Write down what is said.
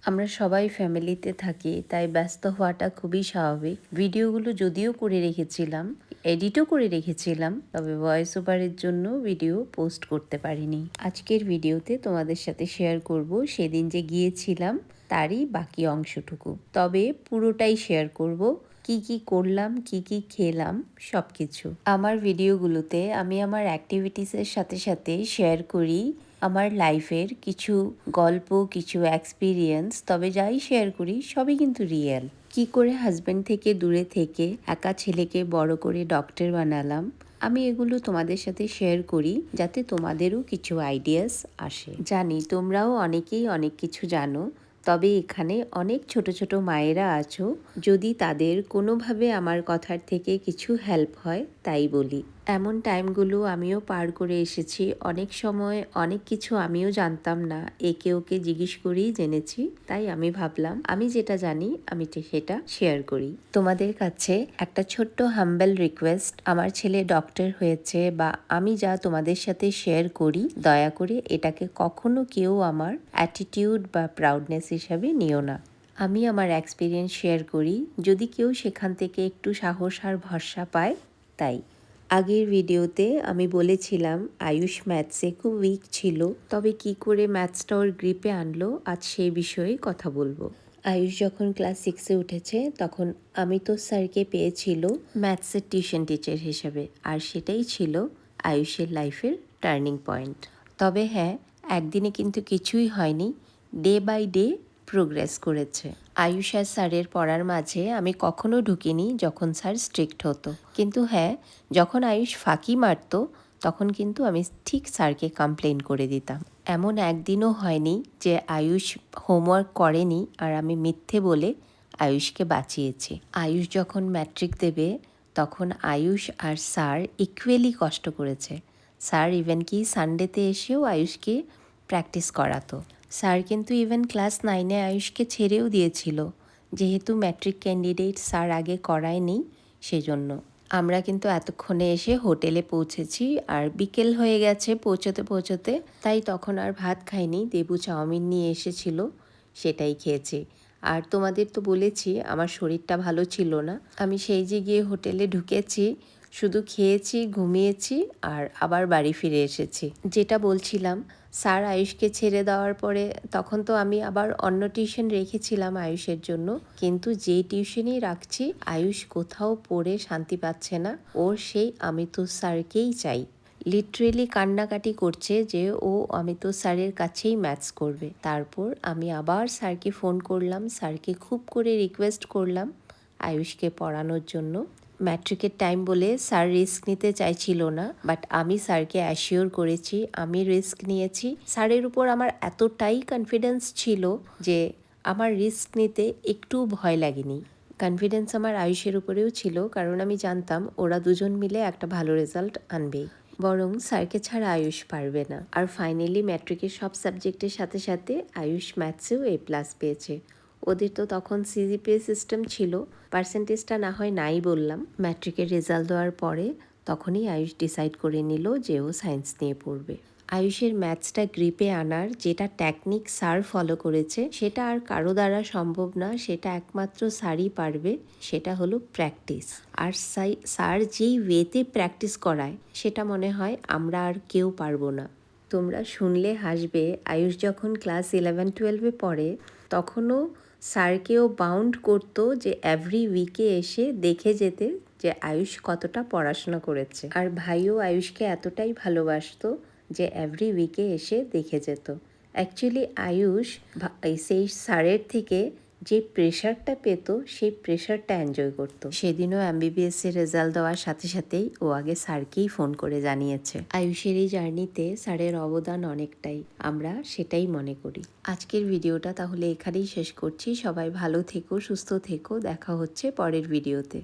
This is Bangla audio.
আমরা সবাই ফ্যামিলিতে থাকি, তাই ব্যস্ত হওয়াটা খুবই স্বাভাবিক। ভিডিওগুলো যদিও করে রেখেছিলাম, এডিটও করে রেখেছিলাম, তবে ভয়েস ওভারের জন্য ভিডিও পোস্ট করতে পারিনি। আজকের ভিডিওতে তোমাদের সাথে শেয়ার করব সেদিন যে গিয়েছিলাম তারই বাকি অংশটুকু। তবে পুরোটাই শেয়ার করব, কি কি করলাম, কি কি খেলাম, সবকিছু। আমার ভিডিওগুলোতে আমি আমার অ্যাক্টিভিটিসের সাথে সাথে শেয়ার করি আমার লাইফের কিছু গল্প, কিছু এক্সপিরিয়েন্স। তবে যাই শেয়ার করি সবই কিন্তু রিয়েল। কি করে হাজব্যান্ড থেকে দূরে থেকে একা ছেলেকে বড় করে ডক্টর বানালাম, আমি এগুলো তোমাদের সাথে শেয়ার করি যাতে তোমাদেরও কিছু আইডিয়াস আসে। জানি তোমরাও অনেকেই অনেক কিছু জানো, তবে এখানে অনেক ছোট ছোট মায়েরা আছো, যদি তাদের কোনোভাবে আমার কথার থেকে কিছু হেল্প হয় তাই বলি। এমন টাইমগুলো আমিও পার করে এসেছি। অনেক সময় অনেক কিছু আমিও জানতাম না, একে ওকে জিজ্ঞেস করেই জেনেছি। তাই আমি ভাবলাম আমি যেটা জানি আমি সেটা শেয়ার করি তোমাদের কাছে। একটা ছোট্ট হাম্বল রিকোয়েস্ট, আমার ছেলে ডক্টর হয়েছে বা আমি যা তোমাদের সাথে শেয়ার করি, দয়া করে এটাকে কখনো কেউ আমার অ্যাটিটিউড বা প্রাউডনেস হিসাবে নিও না। আমি আমার এক্সপিরিয়েন্স শেয়ার করি, যদি কেউ সেখান থেকে একটু সাহস আর ভরসা পায় তাই। আগের ভিডিওতে আমি বলেছিলাম আয়ুষ ম্যাথসে খুব উইক ছিল, তবে কি করে ম্যাথসটা ওর গ্রিপে আনলো আজ সেই বিষয়ে কথা বলবো। আয়ুষ যখন ক্লাস 6-এ উঠেছে তখন আমি তো স্যারকে পেয়েছিল ম্যাথসের টিউশন টিচার হিসেবে, আর সেটাই ছিল আয়ুষের লাইফের টার্নিং পয়েন্ট। তবে হ্যাঁ, একদিনে কিন্তু কিছুই হয়নি, ডে বাই ডে প্রোগ্রেস করেছে। আয়ুষ আর স্যারের পড়ার মাঝে আমি কখনো ঢুকিনি যখন স্যার স্ট্রিক্ট হতো, কিন্তু হ্যাঁ, যখন আয়ুষ ফাঁকি মারত তখন কিন্তু আমি ঠিক স্যারকে কমপ্লেন করে দিতাম। এমন একদিনও হয়নি যে আয়ুষ হোমওয়ার্ক করেনি আর আমি মিথ্যে বলে আয়ুষকে বাঁচিয়েছি। আয়ুষ যখন ম্যাট্রিক দেবে তখন আয়ুষ আর স্যার ইকুয়ালি কষ্ট করেছে। স্যার ইভেন কি সানডেতে এসেও আয়ুষকে প্র্যাকটিস করাতো। স্যার কিন্তু ইভেন ক্লাস 9-এ আয়ুষকে ছেড়েও দিয়েছিল, যেহেতু ম্যাট্রিক ক্যান্ডিডেট স্যার আগে করায়নি সেজন্য। আমরা কিন্তু এতক্ষণে এসে হোটেলে পৌঁছেছি আর বিকেল হয়ে গেছে পৌঁছতে পৌঁছতে, তাই তখন আর ভাত খাইনি। দেবু চাউমিন নিয়ে এসেছিল, সেটাই খেয়েছি। আর তোমাদের তো বলেছি আমার শরীরটা ভালো ছিল না, আমি সেই যে গিয়ে হোটেলে ঢুকেছি, শুধু খেয়েছি, ঘুমিয়েছি আর আবার বাড়ি ফিরে এসেছি। যেটা বলছিলাম, স্যার আয়ুষকে ছেড়ে দেওয়ার পরে তখন তো আমি আবার অন্য টিউশন রেখেছিলাম আয়ুষের জন্য, কিন্তু যেই টিউশনই রাখছি আয়ুষ কোথাও পড়ে শান্তি পাচ্ছে না, ওর সেই অমিত স্যারকেই চাই। লিটারেলি কান্নাকাটি করছে যে ও অমিত স্যারের কাছেই ম্যাথস করবে। তারপর আমি আবার স্যারকে ফোন করলাম, স্যারকে খুব করে রিকোয়েস্ট করলাম আয়ুষকে পড়ানোর জন্য। ম্যাট্রিকের টাইম বলে স্যার রিস্ক নিতে চাইছিল না, বাট আমি স্যারকে অ্যাসিওর করেছি আমি রিস্ক নিয়েছি। স্যারের উপর আমার এতটাই কনফিডেন্স ছিল যে আমার রিস্ক নিতে একটু ভয় লাগেনি। কনফিডেন্স আমার আয়ুষের উপরেও ছিল, কারণ আমি জানতাম ওরা দুজন মিলে একটা ভালো রেজাল্ট আনবেই, বরং স্যারকে ছাড়া আয়ুষ পারবে না। আর ফাইনালি ম্যাট্রিকের সব সাবজেক্টের সাথে সাথে আয়ুষ ম্যাথসেও A+ পেয়েছে। ওদের তো তখন সিজিপিএ সিস্টেম ছিল, পার্সেন্টেজটা না হয় নাই বললাম। ম্যাট্রিকের রেজাল্ট দেওয়ার পরে তখনই আয়ুষ ডিসাইড করে নিল যে ও সায়েন্স নিয়ে পড়বে। আয়ুষের ম্যাথসটা গ্রিপে আনার যেটা টেকনিক স্যার ফলো করেছে সেটা আর কারো দ্বারা সম্ভব না, সেটা একমাত্র স্যারই পারবে। সেটা হলো প্র্যাকটিস। আর স্যার যেই ওয়েতে প্র্যাকটিস করায় সেটা মনে হয় আমরা আর কেউ পারবো না। তোমরা শুনলে হাসবে, আয়ুষ যখন ক্লাস 11-12-এ পড়ে তখনও স্যারকেও বাউন্ড করতো যে এভরি উইকে এসে দেখে যেতে যে আয়ুষ কতটা পড়াশোনা করেছে। আর ভাইও আয়ুষকে এতটাই ভালোবাসতো যে এভরি উইকে এসে দেখে যেত। অ্যাকচুয়ালি আয়ুষ সেই স্যারের থেকে যে প্রেশারটা পেত সেই প্রেশারটা এনজয় করতো। সেদিনও MBBS এর রেজাল্ট দেওয়ার সাথে সাথেই ও আগে স্যারকেই ফোন করে জানিয়েছে। আয়ুষের এই জার্নিতে স্যারের অবদান অনেকটাই, আমরা সেটাই মনে করি। আজকের ভিডিওটা তাহলে এখানেই শেষ করছি। সবাই ভালো থেকো, সুস্থ থেকো, দেখা হচ্ছে পরের ভিডিওতে।